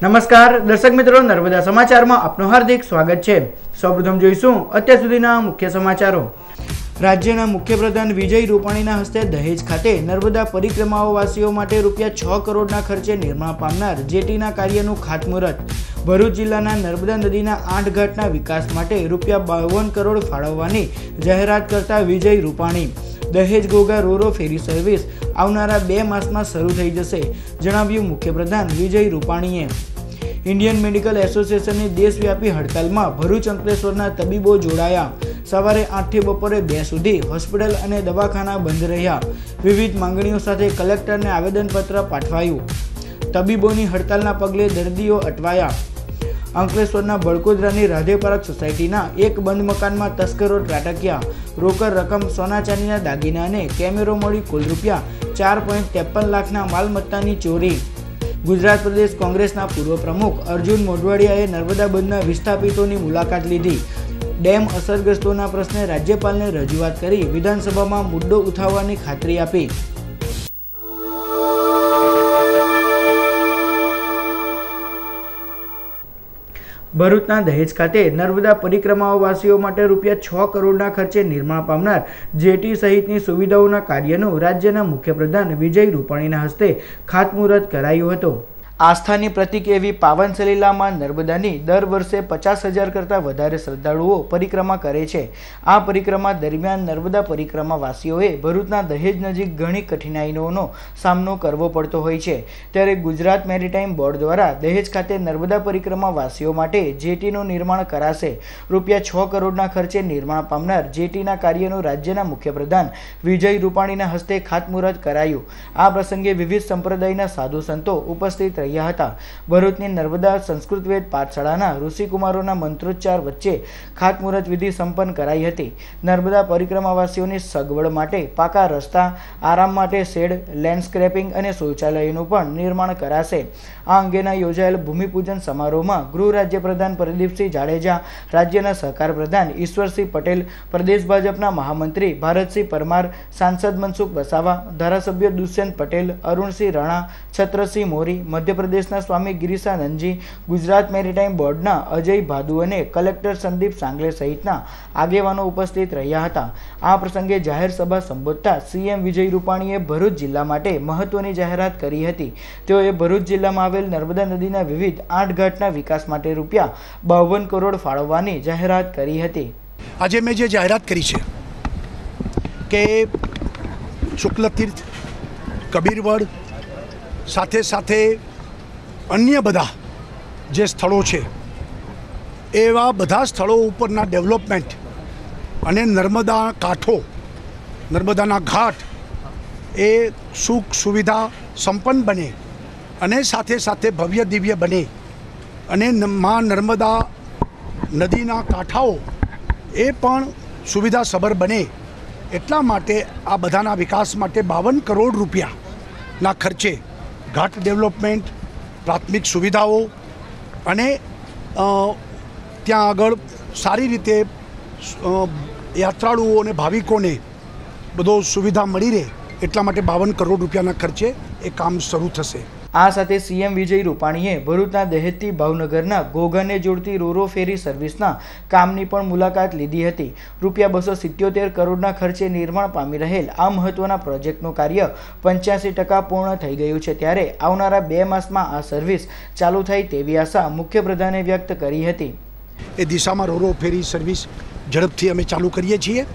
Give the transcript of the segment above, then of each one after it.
નમસ્કાર દર્શક મિત્રો, નર્મદા સમાચારમાં આપનું હાર્દિક સ્વાગત છે। સૌપ્રથમ જોઈશું અત્યાર સુધીના મુખ્ય સમાચારો। રાજ્યના મુખ્યપ્રધાન વિજય રૂપાણીના હસ્તે દહેજ ખાતે નર્મદા પરિક્રમાવાસીઓ માટે ₹6 કરોડના ખર્ચે નિર્માણ પામનાર જેટીના કાર્યનું ખાતમુહૂર્ત। ભરૂચ જિલ્લાના નર્મદા નદીના 8 ઘાટના વિકાસ માટે ₹52 કરોડ ફાળવવાની જાહેરાત કરતા વિજય રૂપાણી। દહેજ ઘોઘા રોરો ફેરી સર્વિસ આવનારા 2 માસમાં શરૂ થઈ જશે, જણાવ્યું મુખ્યપ્રધાન વિજય રૂપાણીએ। ઇન્ડિયન મેડિકલ એસોસિએશનની દેશવ્યાપી હડતાલમાં ભરૂચ અંકલેશ્વરના તબીબો જોડાયા। સવારે 8 થી બપોરે 2 સુધી હોસ્પિટલ અને દવાખાના બંધ રહ્યા। વિવિધ માંગણીઓ સાથે કલેક્ટરને આવેદનપત્ર પાઠવાયું। તબીબોની હડતાલના પગલે દર્દીઓ અટવાયા। અંકલેશ્વરના બળકોદરાની રાધે પાર્ક સોસાયટીના એક બંધ મકાનમાં તસ્કરો ત્રાટક્યા। રોકડ રકમ, સોના ચાંદીના દાગીના અને કેમેરો મળી કુલ ₹4.53 લાખના માલમત્તાની ચોરી। ગુજરાત પ્રદેશ કોંગ્રેસના પૂર્વ પ્રમુખ અર્જુન મોઢવાડિયાએ નર્મદા બંધના વિસ્થાપિતોની મુલાકાત લીધી। ડેમ અસરગ્રસ્તોના પ્રશ્ને રાજ્યપાલને રજૂઆત કરી વિધાનસભામાં મુદ્દો ઉઠાવવાની ખાતરી આપી। ભરૂચના દહેજ ખાતે નર્મદા પરિક્રમાવાસીઓ માટે ₹6 કરોડના ખર્ચે નિર્માણ પામનાર જેટી સહિતની સુવિધાઓના કાર્યનું રાજ્યના મુખ્યપ્રધાન વિજય રૂપાણીના હસ્તે ખાતમુહૂર્ત કરાયું હતું। આસ્થાની પ્રતીક એવી પાવન સલીલામાં નર્મદાની દર વર્ષે 50,000 કરતાં વધારે શ્રદ્ધાળુઓ પરિક્રમા કરે છે। આ પરિક્રમા દરમિયાન નર્મદા પરિક્રમાવાસીઓએ ભરૂચના દહેજ નજીક ઘણી કઠિનાઈઓનો સામનો કરવો પડતો હોય છે, ત્યારે ગુજરાત મેરીટાઈમ બોર્ડ દ્વારા દહેજ ખાતે નર્મદા પરિક્રમાવાસીઓ માટે જેટીનું નિર્માણ કરાશે। ₹6 કરોડના ખર્ચે નિર્માણ પામનાર જેટીના કાર્યનું રાજ્યના મુખ્યપ્રધાન વિજય રૂપાણીના હસ્તે ખાતમુહૂર્ત કરાયું। આ પ્રસંગે વિવિધ સંપ્રદાયના સાધુ સંતો ઉપસ્થિત રહ્યા હતા। ભરૂચની નર્મદા સંસ્કૃતવેદ પાઠશાળાના ઋષિકુમારોના મંત્રોચ્ચાર વચ્ચે ખાતમુહૂર્ત વિધિ સંપન્ન કરાઈ હતી। નર્મદા પરિક્રમાવાસીઓની સગવડ માટે પાકા રસ્તા, આરામ માટે શેડ, લેન્ડસ્કેપિંગ અને શૌચાલયોનું પણ નિર્માણ કરાશે। આ અંગેના યોજાયેલ ભૂમિપૂજન સમારોહમાં ગૃહ રાજ્યપ્રધાન પ્રદીપસિંહ જાડેજા, રાજ્યના સહકાર પ્રધાન ઈશ્વરસિંહ પટેલ, પ્રદેશ ભાજપના મહામંત્રી ભારતસિંહ પરમાર, સાંસદ મનસુખ વસાવા, ધારાસભ્ય દુષ્યંત પટેલ, અરુણસિંહ રાણા, છત્રસિંહ મોરી, મધ્યપ્રદેશના સ્વામી ગિરીશાનંદજી, ગુજરાત મેરીટાઈમ બોર્ડના અજય ભાદુ અને કલેક્ટર સંદીપ સાંગલે સહિતના આગેવાનો ઉપસ્થિત રહ્યા હતા। આ પ્રસંગે જાહેર સભા સંબોધતા સીએમ વિજય રૂપાણીએ ભરૂચ જિલ્લા માટે મહત્વની જાહેરાત કરી હતી। તેઓએ ભરૂચ જિલ્લામાં આવેલ નર્મદા નદીના વિવિધ 8 ઘાટના વિકાસ માટે ₹52 કરોડ ફાળવવાની જાહેરાત કરી હતી। આજે મેં જે જાહેરાત કરી છે કે શુક્લતીર્થ, કબીરવડ સાથે સાથે અન્ય બધા જે સ્થળો છે એવા બધા સ્થળો ઉપરના ડેવલપમેન્ટ અને નર્મદા કાંઠો, નર્મદાના ઘાટ એ સુખ સુવિધા સંપન્ન બને અને સાથે સાથે ભવ્ય દિવ્ય બને અને માં નર્મદા નદીના કાંઠાઓ એ પણ સુવિધાસભર બને, એટલા માટે આ બધાના વિકાસ માટે ₹52 કરોડ ના ખર્ચે ઘાટ ડેવલપમેન્ટ, પ્રાથમિક સુવિધાઓ અને ત્યાં આગળ સારી રીતે યાત્રાળુઓ અને ભાવિકોને બધો સુવિધા મળી રહે એટલા માટે ₹52 કરોડ ખર્ચે એ કામ શરૂ થશે। આ સાથે સીએમ વિજય રૂપાણીએ ભરૂચના દહેજથી ભાવનગરના ઘોઘાને જોડતી રોરો ફેરી સર્વિસના કામની પણ મુલાકાત લીધી હતી। ₹277 કરોડના ખર્ચે નિર્માણ પામી રહેલ આ મહત્વના પ્રોજેક્ટનું કાર્ય 85% પૂર્ણ થઈ ગયું છે, ત્યારે આવનારા 2 માસમાં આ સર્વિસ ચાલુ થાય તેવી આશા મુખ્યપ્રધાને વ્યક્ત કરી હતી। એ દિશામાં રોરો ફેરી સર્વિસ ઝડપથી અમે ચાલુ કરીએ છીએ।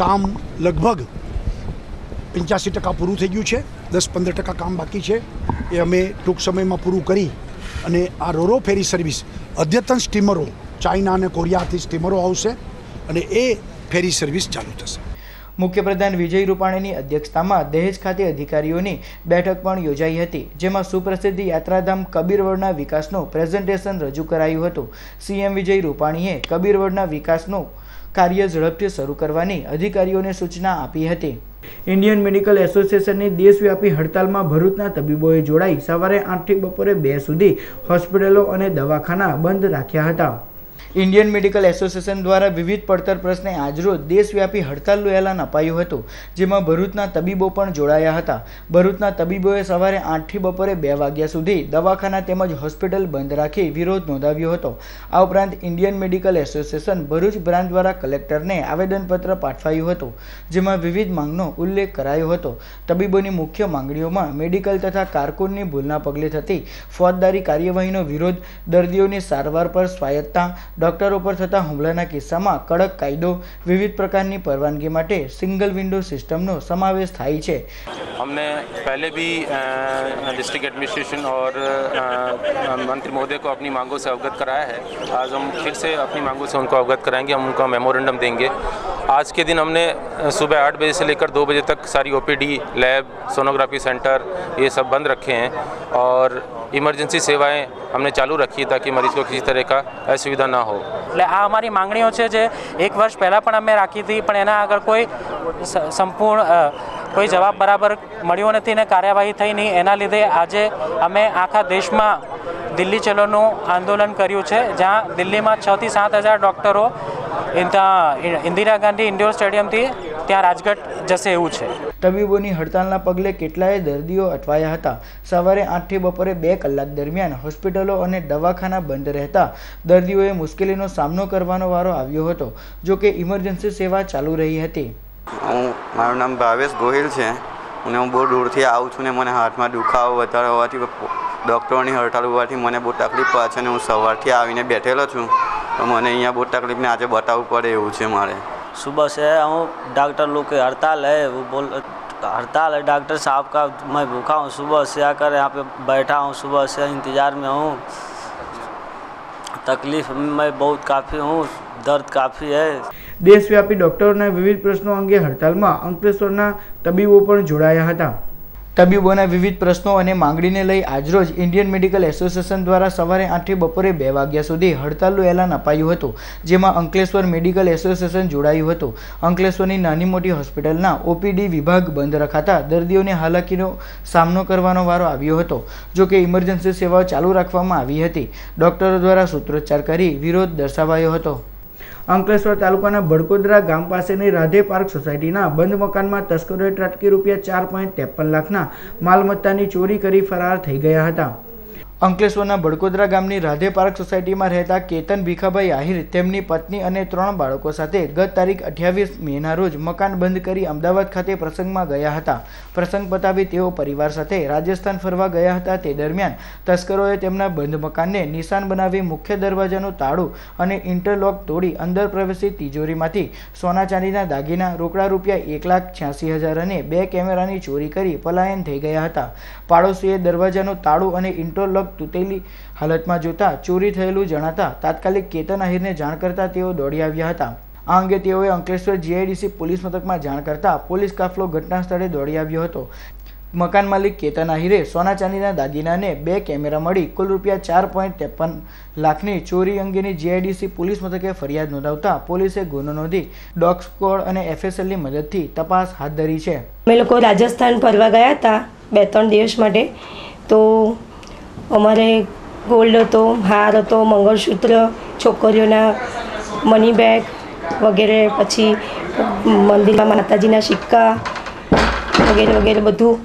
કામ લગભગ 85% પૂરું થઈ ગયું છે, 10-15% કામ બાકી છે। એ અમે ટૂંક સમયમાં પૂરું કરી અને આ રોરો ફેરી સર્વિસ અદ્યતન સ્ટીમરો, ચાઇના અને કોરિયાથી સ્ટીમરો આવશે અને એ ફેરી સર્વિસ ચાલુ થશે। મુખ્યપ્રધાન વિજય રૂપાણીની અધ્યક્ષતામાં દહેજ ખાતે અધિકારીઓની બેઠક પણ યોજાઈ હતી, જેમાં સુપ્રસિદ્ધ યાત્રાધામ કબીરવડના વિકાસનું પ્રેઝન્ટેશન રજૂ કરાયું હતું। સીએમ વિજય રૂપાણીએ કબીરવડના વિકાસનું કાર્ય ઝડપથી શરૂ કરવાની અધિકારીઓને સૂચના આપી હતી। ઇન્ડિયન મેડિકલ એસોસિએશનની દેશવ્યાપી હડતાલમાં ભરૂચના તબીબોએ જોડાઈ સવારે 8 થી બપોરે 2 સુધી હોસ્પિટલો અને દવાખાના બંધ રાખ્યા હતા। ઇન્ડિયન મેડિકલ એસોસિએશન દ્વારા વિવિધ પડતર પ્રશ્ને આજરોજ દેશવ્યાપી હડતાલનું એલાન અપાયું હતું, જેમાં ભરૂચના તબીબો પણ જોડાયા હતા. ભરૂચના તબીબોએ સવારે 8થી બપોરે 2 વાગ્યા સુધી દવાખાના તેમજ હોસ્પિટલ બંધ રાખી વિરોધ નોંધાવ્યો હતો. આ ઉપરાંત Indian medical association Bharuch branch દ્વારા કલેક્ટરને આવેદનપત્ર પાઠવાયું હતું, જેમાં વિવિધ માંગનો ઉલ્લેખ કરાયો હતો. તબીબોની મુખ્ય માંગણીઓમાં મેડિકલ તથા કારકુનની ભૂલના પગલે થતી ફોજદારી કાર્યવાહીનો વિરોધ, દર્દીઓની સારવાર પર સ્વાયત્તતા, ડોક્ટરો પર થતા હુમલાના કિસ્સામાં કડક કાયદો, વિવિધ પ્રકારની પરવાનગી માટે સિંગલ વિન્ડો સિસ્ટમનો સમાવેશ થાય છે. हमने पहले भी डिस्ट्रिक्ट एडमिनिस्ट्रेशन और मंत्री महोदय को अपनी मांगों से अवगत कराया है. आज हम फिर से अपनी मांगों से उनको अवगत कराएंगे. हम उनका मेमोरेंडम देंगे. आज के दिन हमने सुबह 8 बजे से लेकर 2 बजे तक सारी ओपीडी, लैब, सोनोग्राफी सेंटर ये सब बंद रखे हैं और इमरजेंसी सेवाएं हमने चालू रखी है ताकि मरीज को किसी तरह का असुविधा ना हो. એટલે આ અમારી માંગણીઓ છે જે 1 વર્ષ પહેલાં પણ અમે રાખી હતી, પણ એના આગળ કોઈ સંપૂર્ણ કોઈ જવાબ બરાબર મળ્યો નથી ને કાર્યવાહી થઈ નહીં. એના લીધે આજે અમે આખા દેશમાં દિલ્હી ચલોનું આંદોલન કર્યું છે, જ્યાં દિલ્હીમાં 6 થી 7 હજાર ડૉક્ટરો ઇન્દિરા ગાંધી ઇન્ડોર સ્ટેડિયમથી ત્યાં રાજઘાટ જશે એવું છે. તબીબોની હડતાલના પગલે કેટલાય દર્દીઓ અટવાયા હતા. સવારે 8થી બપોરે 2 કલાક દરમિયાન હોસ્પિટલો અને દવાખાના બંધ રહેતા દર્દીઓએ મુશ્કેલીનો સામનો કરવાનો વારો આવ્યો હતો. જો કે ઇમરજન્સી સેવા ચાલુ રહી હતી. મારું નામ ભાવેશ ગોહિલ છે અને હું બહુ દૂરથી આવું છું ને મને હાથમાં દુખાવો વધારે હોવાથી ડૉક્ટરોની હડતાલ હોવાથી મને બહુ તકલીફ પડે છે અને હું સવારથી આવીને બેઠેલો છું, તો મને અહીંયા બહુ તકલીફને આજે બતાવવું પડે એવું છે મારે. सुबह से हूँ डॉक्टर लोग की हड़ताल है, वो बोल हड़ताल है डॉक्टर साहब का. मैं भूखा हूँ, सुबह से आकर यहाँ पे बैठा हूँ, सुबह से इंतज़ार में हूँ. तकलीफ मैं बहुत काफ़ी हूँ, दर्द काफ़ी है. દેશવ્યાપી ડોક્ટરોના વિવિધ પ્રશ્નો અંગે હડતાલમાં અંકલેશ્વરના તબીબો પણ જોડાયા હતા. તબીબોના વિવિધ પ્રશ્નો અને માંગણીને લઈ આજરોજ ઇન્ડિયન મેડિકલ એસોસિએશન દ્વારા સવારે 8થી બપોરે 2 વાગ્યા સુધી હડતાલનું એલાન અપાયું હતું, જેમાં અંકલેશ્વર મેડિકલ એસોસિએશન જોડાયું હતું. અંકલેશ્વરની નાની મોટી હોસ્પિટલના ઓપીડી વિભાગ બંધ રખાતા દર્દીઓને હાલાકીનો સામનો કરવાનો વારો આવ્યો હતો. જો કે ઇમરજન્સી સેવાઓ ચાલુ રાખવામાં આવી હતી. ડોક્ટરો દ્વારા સૂત્રોચ્ચાર કરી વિરોધ દર્શાવાયો હતો. અંકલેશ્વર તાલુકાના બડકોદરા ગામ પાસેની રાધે પાર્ક સોસાયટીના બંધ મકાનમાં તસ્કરોએ ત્રાટકી રૂપિયા 4.53 લાખના માલમત્તાની ચોરી કરી ફરાર થઈ ગયા હતા. અંકલેશ્વરના બડકોદરા ગામની રાધે પાર્ક સોસાયટીમાં રહેતા કેતન ભીખાભાઈ આહિર તેમની પત્ની અને 3 બાળકો સાથે ગત તારીખ 28 મેના રોજ મકાન બંધ કરી અમદાવાદ ખાતે પ્રસંગમાં ગયા હતા. પ્રસંગ પતાવી તેઓ પરિવાર સાથે રાજસ્થાન ફરવા ગયા હતા. તે દરમિયાન તસ્કરોએ તેમના બંધ મકાનને નિશાન બનાવી મુખ્ય દરવાજાનું તાળું અને ઇન્ટરલોક તોડી અંદર પ્રવેશી તિજોરીમાંથી સોના ચાંદીના દાગીના, રોકડા રૂપિયા 1,86,000 અને 2 કેમેરાની ચોરી કરી પલાયન થઈ ગયા હતા. પાડોશીએ દરવાજાનું તાળું અને ઇન્ટરલોક તૂટેલી હાલતમાં જોતા ચોરી થયેલું જણાતા તાત્કાલિક કેતન આહિરને જાણ કરતા તેઓ દોડી આવ્યા હતા. આ અંગે તેઓએ અંકલેશ્વર જીઆઈડીસી પોલીસ મથકમાં જાણ કરતા પોલીસ કાફલો ઘટના સ્થળે દોડી આવ્યો હતો. મકાન માલિક કેતન આહિરે સોના ચાંદીના દાગીનાને 2 કેમેરા મળી કુલ રૂપિયા 4.53 લાખની ચોરી અંગેની જીઆઈડીસી પોલીસ મથકે ફરિયાદ નોંધાવતા પોલીસે ગુનો નોંધી ડોગ સ્ક્વોડ અને એફએસએલની મદદથી તપાસ હાથ ધરી છે. અમે લોકો રાજસ્થાન ફરવા ગયા હતા 2-3 દિવસ માટે. તો અમારે ગોલ્ડ હતો, હાર હતો, મંગળસૂત્ર, છોકરીઓના મની બેગ વગેરે, પછી મંદિરમાં માતાજીના સિક્કા વગેરે વગેરે બધું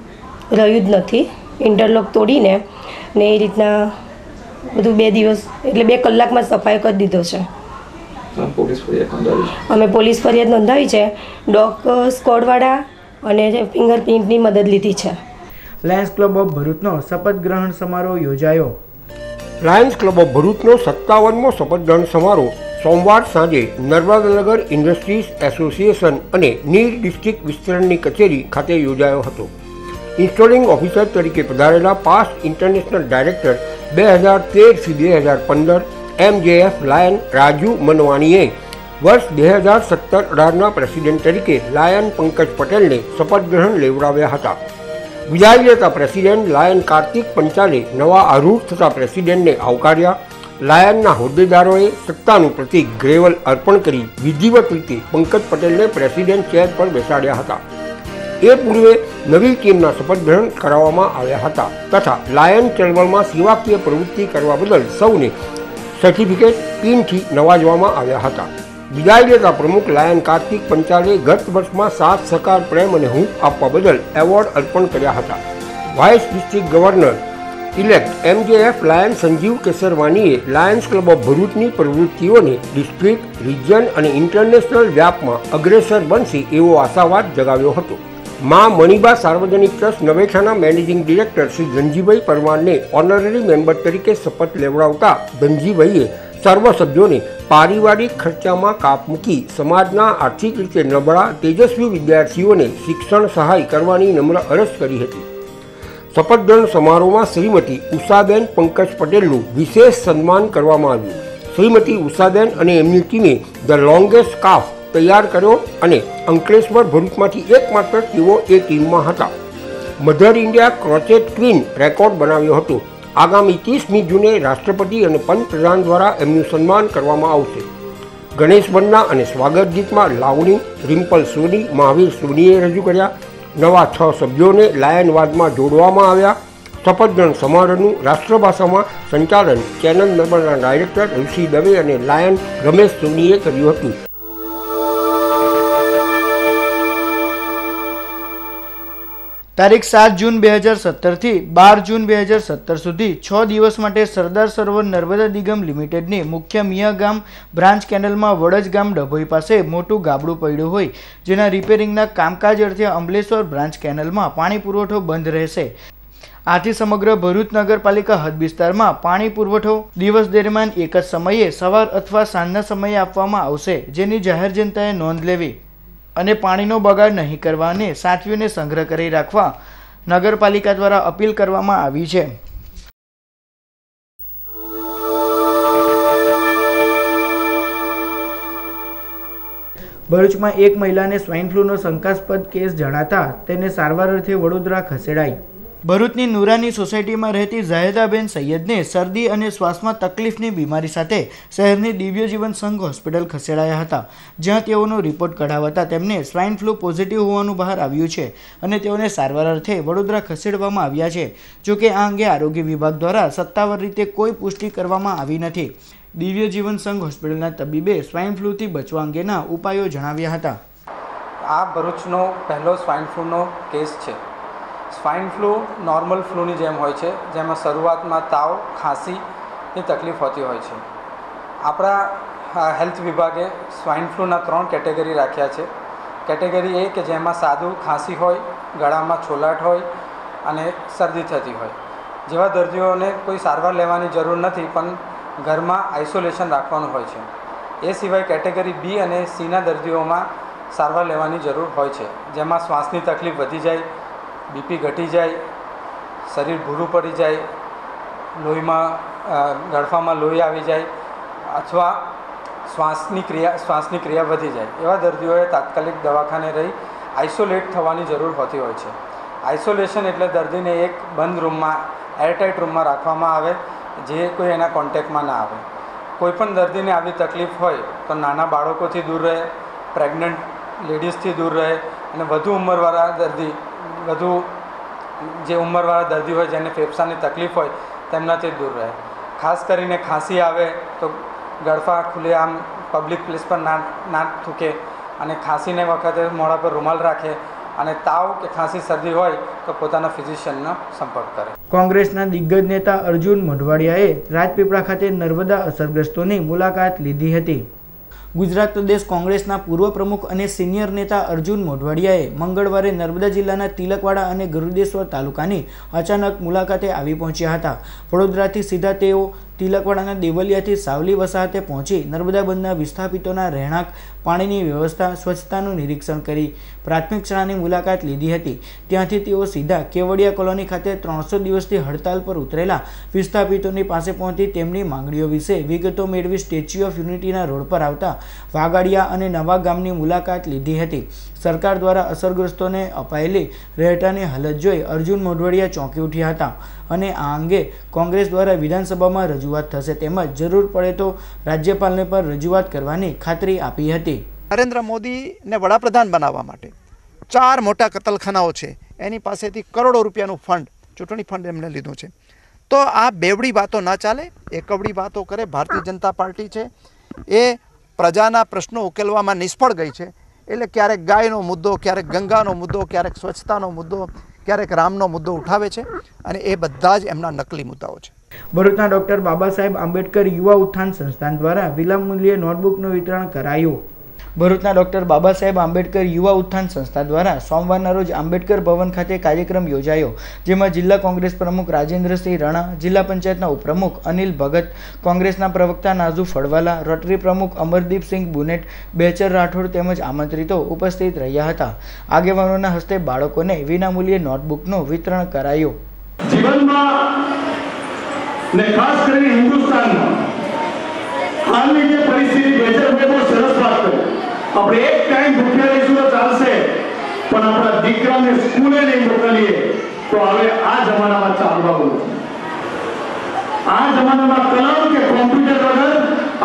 રહ્યું જ નથી. ઇન્ટરલોક તોડીને ને એ રીતના બધું 2 દિવસ એટલે 2 કલાકમાં સફાઈ કરી દીધો છે. અમે પોલીસ ફરિયાદ નોંધાવી છે. ડોગ સ્ક્વોડવાળા અને ફિંગરપ્રિન્ટની મદદ લીધી છે. લાયન્સ ક્લબ ઓફ ભરૂચનો શપથ ગ્રહણ સમારોહ યોજાયો. લાયન્સ ક્લબ ઓફ ભરૂચનો 57મો શપથ ગ્રહણ સમારોહ સોમવાર સાંજે નર્મદાનગર ઇન્ડસ્ટ્રીઝ એસોસિએશન અને નીર ડિસ્ટ્રિક્ટ વિસ્તરણની કચેરી ખાતે યોજાયો હતો. ઇન્સ્ટોલિંગ ઓફિસર તરીકે પધારેલા પાસ્ટ ઇન્ટરનેશનલ ડાયરેક્ટર 2013થી 2015 MJF લાયન રાજુ મનવાણીએ વર્ષ 2017-18ના પ્રેસિડેન્ટ તરીકે લાયન પંકજ પટેલને શપથ ગ્રહણ લેવડાવ્યા હતા. વિદાય લેતા પ્રેસિડેન્ટ લાયન કાર્તિક પંચાલે નવા આરૂઢ થતા પ્રેસિડેન્ટને આવકાર્યા. લાયનના હોદ્દેદારોએ સત્તાનું પ્રતીક ગ્રેવલ અર્પણ કરી વિધિવત રીતે પંકજ પટેલને પ્રેસિડેન્ટ ચેર પર બેસાડ્યા હતા. એ પૂર્વે નવી ટીમના શપથ ગ્રહણ કરાવવામાં આવ્યા હતા તથા લાયન ચળવળમાં સેવાકીય પ્રવૃત્તિ કરવા બદલ સૌને સર્ટિફિકેટ પિનથી નવાજવામાં આવ્યા હતા. વિદાય લેતા પ્રમુખ લાયન કાર્તિક પંચાલે ગત વર્ષમાં સાથ સહકાર પ્રેમ અને હૂંફ આપવા બદલ એવોર્ડ અર્પણ કર્યા હતા. Vice district governor elect MJF lion Sanjeev કેસરવાનીએ લાયન્સ ક્લબ ઓફ ભરૂચની પ્રવૃત્તિઓને ડિસ્ટ્રિક્ટ, રિજિયન અને ઇન્ટરનેશનલ વ્યાપમાં અગ્રેસર બનશે એવો આશાવાદ જગાવ્યો હતો. માં મણિબા સાર્વજનિક ટ્રસ્ટ નવેઠાના મેનેજિંગ ડિરેક્ટર શ્રી ધનજીભાઈ પરમારને ઓનરરી મેમ્બર તરીકે શપથ લેવડાવતા ધનજીભાઈએ સર્વ સભ્યોને પારિવારિક ખર્ચામાં કાપ મૂકી સમાજના આર્થિક રીતે નબળા તેજસ્વી વિદ્યાર્થીઓને શિક્ષણ સહાય કરવાની નમ્ર અરજ કરી હતી. શપથગ્રહણ સમારોહમાં શ્રીમતી ઉષાબેન પંકજ પટેલનું વિશેષ સન્માન કરવામાં આવ્યું. શ્રીમતી ઉષાબેન અને એમની ટીમે ધ લોંગેસ્ટ સ્કાર્ફ તૈયાર કર્યો અને અંકલેશ્વર ભરૂચમાંથી એકમાત્ર તેઓ એ ટીમમાં હતા. મધર ઇન્ડિયા ક્રોચેટ ક્વીન રેકોર્ડ બનાવ્યો હતો. આગામી 30મી જૂને રાષ્ટ્રપતિ અને પંતપ્રધાન દ્વારા એમનું સન્માન કરવામાં આવશે. ગણેશ વંદના અને સ્વાગત ગીતમાં લાવણી, રિમ્પલ સોની, મહાવીર સોનીએ રજૂ કર્યા. નવા 6 સભ્યોને લાયનવાદમાં જોડવામાં આવ્યા. શપથગ્રહણ સમારોહનું રાષ્ટ્રભાષામાં સંચાલન ચેનલ નંબરના ડાયરેક્ટર ઋષિ દવે અને લાયન રમેશ સોનીએ કર્યું હતું. તારીખ 7 જૂન 2017 થી 12 જૂન 2017 સુધી 6 દિવસ માટે સરદાર સરોવર નર્મદા નિગમ લિમિટેડની મુખ્ય મિયાગામ બ્રાન્ચ કેનલમાં વડજ ગામ ડભોઈ પાસે મોટું ગાબડું પડ્યું હોય જેના રિપેરિંગના કામકાજ અર્થે અંબલેશ્વર બ્રાન્ચ કેનલમાં પાણી પુરવઠો બંધ રહેશે. આથી સમગ્ર ભરૂચ નગરપાલિકા હદ વિસ્તારમાં પાણી પુરવઠો દિવસ દરમિયાન એક જ સમયે સવાર અથવા સાંજના સમયે આપવામાં આવશે, જેની જાહેર જનતાએ નોંધ લેવી અને પાણીનો બગાડ નહીં કરવા અને સાચવીને સંગ્રહ કરી રાખવા નગરપાલિકા દ્વારા અપીલ કરવામાં આવી છે. ભરૂચમાં એક મહિલાને સ્વાઇન ફ્લૂનો શંકાસ્પદ કેસ જણાતા તેને સારવાર અર્થે વડોદરા ખસેડાઈ. ભરૂચની નુરાની સોસાયટીમાં રહેતી ઝાહિદાબેન સૈયદને શરદી અને શ્વાસમાં તકલીફની બીમારી સાથે શહેરની દિવ્ય જીવન સંઘ હોસ્પિટલ ખસેડાયા હતા, જ્યાં તેઓનો રિપોર્ટ કઢાવતા તેમને સ્વાઇન ફ્લૂ પોઝિટિવ હોવાનું બહાર આવ્યું છે અને તેઓને સારવાર અર્થે વડોદરા ખસેડવામાં આવ્યા છે. જોકે આ અંગે આરોગ્ય વિભાગ દ્વારા સત્તાવાર રીતે કોઈ પુષ્ટિ કરવામાં આવી નથી. દિવ્ય જીવન સંઘ હોસ્પિટલના તબીબે સ્વાઇન ફ્લૂથી બચવા અંગેના ઉપાયો જણાવ્યા હતા. આ ભરૂચનો પહેલો સ્વાઇન ફ્લૂનો કેસ છે. સ્વાઇન ફ્લૂ નોર્મલ ફ્લૂની જેમ હોય છે, જેમાં શરૂઆતમાં તાવ, ખાંસીની તકલીફ હોતી હોય છે. આપણા હેલ્થ વિભાગે સ્વાઇન ફ્લૂના 3 કેટેગરી રાખ્યા છે. કેટેગરી એ કે જેમાં સાદું ખાંસી હોય, ગળામાં છોલાટ હોય અને શરદી થતી હોય, જેવા દર્દીઓને કોઈ સારવાર લેવાની જરૂર નથી, પણ ઘરમાં આઇસોલેશન રાખવાનું હોય છે. એ સિવાય કેટેગરી B અને Cના દર્દીઓમાં સારવાર લેવાની જરૂર હોય છે, જેમાં શ્વાસની તકલીફ વધી જાય, બીપી ઘટી જાય, શરીર ભૂરું પડી જાય, લોહીમાં ગળફામાં લોહી આવી જાય અથવા શ્વાસની ક્રિયા વધી જાય, એવા દર્દીઓએ તાત્કાલિક દવાખાને રહી આઇસોલેટ થવાની જરૂર હોતી હોય છે. આઇસોલેશન એટલે દર્દીને એક બંધ રૂમમાં, એરટાઇટ રૂમમાં રાખવામાં આવે, જે કોઈ એના કોન્ટેક્ટમાં ના આવે. કોઈપણ દર્દીને આવી તકલીફ હોય તો નાના બાળકોથી દૂર રહે, પ્રેગ્નન્ટ લેડીઝથી દૂર રહે અને વધુ ઉંમરવાળા દર્દી હોય જેને ફેફસાની તકલીફ હોય તેમનાથી દૂર રહે. ખાસ કરીને ખાંસી આવે તો ગળફા ખુલે આમ પબ્લિક પ્લેસ પર ના થૂકે અને ખાંસીને વખતે મોઢા પર રૂમાલ રાખે અને તાવ કે ખાંસી શરદી હોય તો પોતાના ફિઝિશિયનનો સંપર્ક કરે. કોંગ્રેસના દિગ્ગજ નેતા અર્જુન મોઢવાડિયાએ રાજપીપળા ખાતે નર્મદા અસરગ્રસ્તોની મુલાકાત લીધી હતી. ગુજરાત પ્રદેશ કોંગ્રેસના પૂર્વ પ્રમુખ અને સિનિયર નેતા અર્જુન મોઢવાડિયાએ મંગળવારે નર્મદા જિલ્લાના તિલકવાડા અને ગરુડેશ્વર તાલુકાની અચાનક મુલાકાતે આવી પહોંચ્યા હતા. વડોદરાથી સીધા તેઓ તિલકવાડાના દેવલિયાથી સાવલી વસાહતે પહોંચી નર્મદા બંધના વિસ્થાપિતોના રહેણાંક, પાણીની વ્યવસ્થા, સ્વચ્છતાનું નિરીક્ષણ કરી પ્રાથમિક શાળાની મુલાકાત લીધી હતી. ત્યાંથી તેઓ સીધા કેવડિયા કોલોની ખાતે 300 દિવસથી હડતાલ પર ઉતરેલા વિસ્થાપિતોની પાસે પહોંચી તેમની માંગણીઓ વિશે વિગતો મેળવી સ્ટેચ્યુ ઓફ યુનિટીના રોડ પર આવતા વાગાડિયા અને નવા ગામની મુલાકાત લીધી હતી. સરકાર દ્વારા અસરગ્રસ્તોને અપાયેલી રહેઠાણની હાલત જોઈ અર્જુન મોઢવાડિયા ચોંકી ઉઠ્યા હતા અને આ અંગે કોંગ્રેસ દ્વારા વિધાનસભામાં રજૂઆત થશે તેમજ જરૂર પડે તો રાજ્યપાલને પણ રજૂઆત કરવાની ખાતરી આપી હતી. નરેન્દ્ર મોદીને વડાપ્રધાન બનાવવા માટે 4 મોટા કતલખાનાઓ છે, એની પાસેથી કરોડો રૂપિયાનું ફંડ, ચૂંટણી ફંડ એમણે લીધું છે. તો આ બેવડી વાતો ના ચાલે, એકવડી વાતો કરે. ભારતીય જનતા પાર્ટી છે એ પ્રજાના પ્રશ્નો ઉકેલવામાં નિષ્ફળ ગઈ છે. એટલે ક્યારેક ગાયનો મુદ્દો, ક્યારેક ગંગાનો મુદ્દો, ક્યારેક સ્વચ્છતાનો મુદ્દો, ક્યારેક રામનો મુદ્દો ઉઠાવે છે અને એ બધા જ એમના નકલી મુદ્દાઓ છે. ભરૂચના ડોક્ટર બાબા સાહેબ આંબેડકર યુવા ઉત્થાન સંસ્થાન દ્વારા વિનામૂલ્યે નોટબુકનું વિતરણ કરાયું. ભરૂચના ડોક્ટર બાબા સાહેબ આંબેડકર યુવા ઉત્થાન સંસ્થા દ્વારા સોમવારના રોજ આંબેડકર ભવન ખાતે કાર્યક્રમ યોજાયો, જેમાં જિલ્લા કોંગ્રેસ પ્રમુખ રાજેન્દ્રસિંહ રાણા, જિલ્લા પંચાયતના ઉપપ્રમુખ અનિલ ભગત, કોંગ્રેસના પ્રવક્તા નાઝુ ફળવાલા, રોટરી પ્રમુખ અમરદીપસિંહ બુનેટ, બેચર રાઠોડ તેમજ આમંત્રિતો ઉપસ્થિત રહ્યા હતા. આગેવાનોના હસ્તે બાળકોને વિનામૂલ્યે નોટબુકનું વિતરણ કરાયું. જીવનમાં ને ખાસ કરીને હિન્દુસ્તાનમાં હાલની જે પરિસ્થિતિ બેચરભાઈ બહુ સરસ વાત કરી. આપણે એક ટાઈમ ભૂખ્યા રહીશું તો ચાલશે, પણ આપણા દીકરાને સ્કૂલે નહીં મોકલીએ તો હવે આ જમાનામાં ચાલવાનું નથી. આ જમાનામાં કલમ કે કોમ્પ્યુટર વગર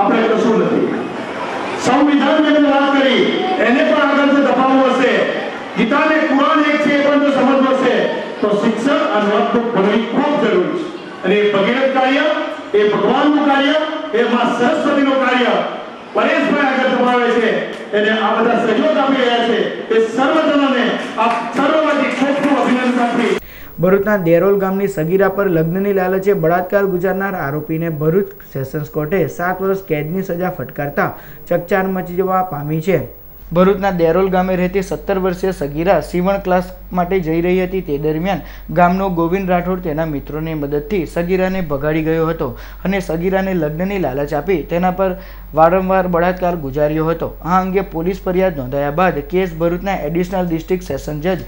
આપણે કશું નથી. સંવિધાન જેને વાત કરી એને પણ આગળથી દબાવવું હશે. ગીતાને કુરાન એક છે એ પણ જો સમજવું હશે તો શિક્ષણ અને નોટબુક ભણવી ખૂબ જરૂરી છે. અને એ ભગીરથ કાર્ય, એ ભગવાનનું કાર્ય, એ માં સરસ્વતીનું કાર્ય પરેશભાઈ આગળ દબાવે છે. એને આ બધા સહયોગ આપી રહ્યા છે. એ સર્વજનોને આ સર્વમાંથી ખૂબ ખૂબ અભિનંદન આપી. ભરૂચના દેરોલ ગામની સગીરા પર લગ્નની લાલચે બળાત્કાર ગુજારનાર આરોપીને ભરૂચ સેશન્સ કોર્ટે 7 વર્ષ કેદની સજા ફટકારતા ચકચાર મચી જવા પામી છે. ભરૂચના દેરોલ ગામે રહેતી 17 વર્ષીય સગીરા સીવણ ક્લાસ માટે જઈ રહી હતી. તે દરમિયાન ગામનો ગોવિંદ રાઠોડ તેના મિત્રોની મદદથી સગીરાને ભગાડી ગયો હતો અને સગીરાને લગ્નની લાલચ આપી તેના પર વારંવાર બળાત્કાર ગુજાર્યો હતો. આ અંગે પોલીસ ફરિયાદ નોંધાયા બાદ કેસ ભરૂચના એડિશનલ ડિસ્ટ્રિક્ટ સેશન જજ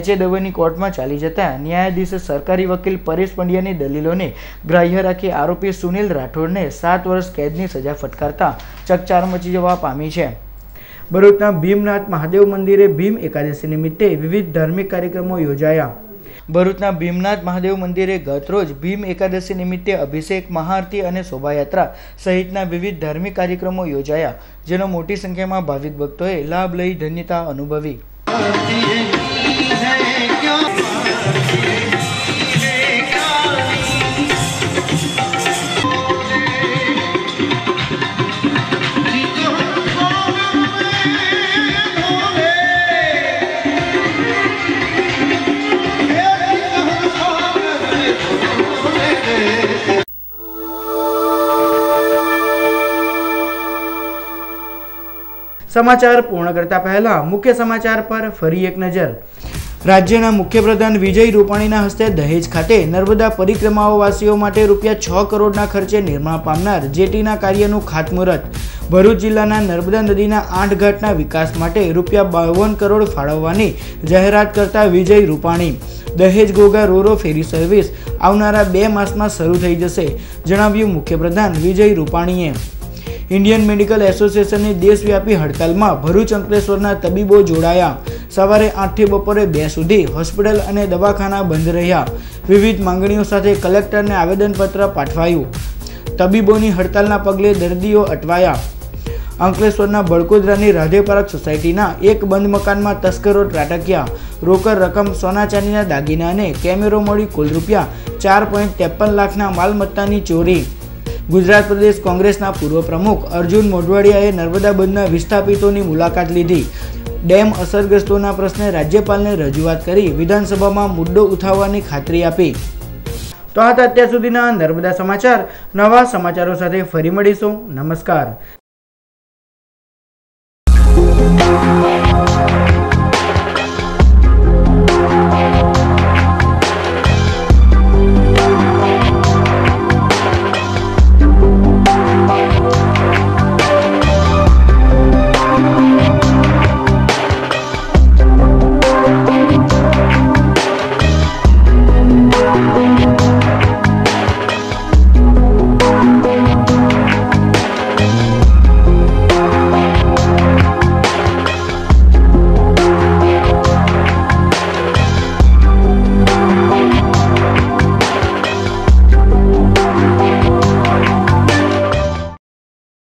H.A. દવેની કોર્ટમાં ચાલી જતા ન્યાયાધીશે સરકારી વકીલ પરેશ પંડ્યાની દલીલોને ગ્રાહ્ય રાખી આરોપી સુનિલ રાઠોડને 7 વર્ષ કેદની સજા ફટકારતા ચકચાર મચી જવા પામી છે. ભરૂચના ભીમનાથ મહાદેવ મંદિરે ભીમ એકાદશી નિમિત્તે વિવિધ ધાર્મિક કાર્યક્રમો યોજાયા. ભરૂચના ભીમનાથ મહાદેવ મંદિરે ગતરોજ ભીમ એકાદશી નિમિત્તે અભિષેક, મહાઆરતી અને શોભાયાત્રા સહિતના વિવિધ ધાર્મિક કાર્યક્રમો યોજાયા, જેનો મોટી સંખ્યામાં ભાવિક ભક્તોએ લાભ લઈ ધન્યતા અનુભવી. સમાચાર પૂર્ણ કરતા પહેલા મુખ્ય સમાચાર પર ફરી એક નજર. રાજ્યના મુખ્યપ્રધાન વિજય રૂપાણીના હસ્તે દહેજ ખાતે નર્મદા પરિક્રમાવાસીઓ માટે ₹6 કરોડના ખર્ચે નિર્માણ પામનાર જેટીના કાર્યનું ખાતમુહૂર્ત. ભરૂચ જિલ્લાના નર્મદા નદીના 8 ઘાટના વિકાસ માટે ₹52 કરોડ ફાળવવાની જાહેરાત કરતા વિજય રૂપાણી. દહેજ ઘોઘા રોરો ફેરી સર્વિસ આવનારા 2 માસમાં શરૂ થઈ જશે, જણાવ્યું મુખ્યપ્રધાન વિજય રૂપાણીએ. ઇન્ડિયન મેડિકલ એસોસિએશનની દેશવ્યાપી હડતાલમાં ભરૂચ અંકલેશ્વરના તબીબો જોડાયા. સવારે 8 થી બપોરે 2 સુધી હોસ્પિટલ અને દવાખાના બંધ રહ્યા. વિવિધ માંગણીઓ સાથે કલેક્ટરને આવેદનપત્ર પાઠવાયું. તબીબોની હડતાલના પગલે દર્દીઓ અટવાયા. અંકલેશ્વરના બળકોદરાની રાધે પાર્ક સોસાયટીના એક બંધ મકાનમાં તસ્કરો ત્રાટક્યા. રોકડ રકમ, સોના ચાંદીના દાગીના અને કેમેરો મળી કુલ ₹4.53 લાખના માલમત્તાની ચોરી. ગુજરાત પ્રદેશ કોંગ્રેસના પૂર્વ પ્રમુખ અર્જુન મોઢવાડિયાએ નર્મદા બંધના વિસ્થાપિતોની મુલાકાત લીધી. ડેમ અસરગ્રસ્તોના પ્રશ્ને રાજ્યપાલને રજૂઆત કરી વિધાનસભામાં મુદ્દો ઉઠાવવાની ખાતરી આપી. તો આ હતા અત્યાર સુધીના નર્મદા સમાચાર. નવા સમાચારો સાથે ફરી મળીશું. નમસ્કાર.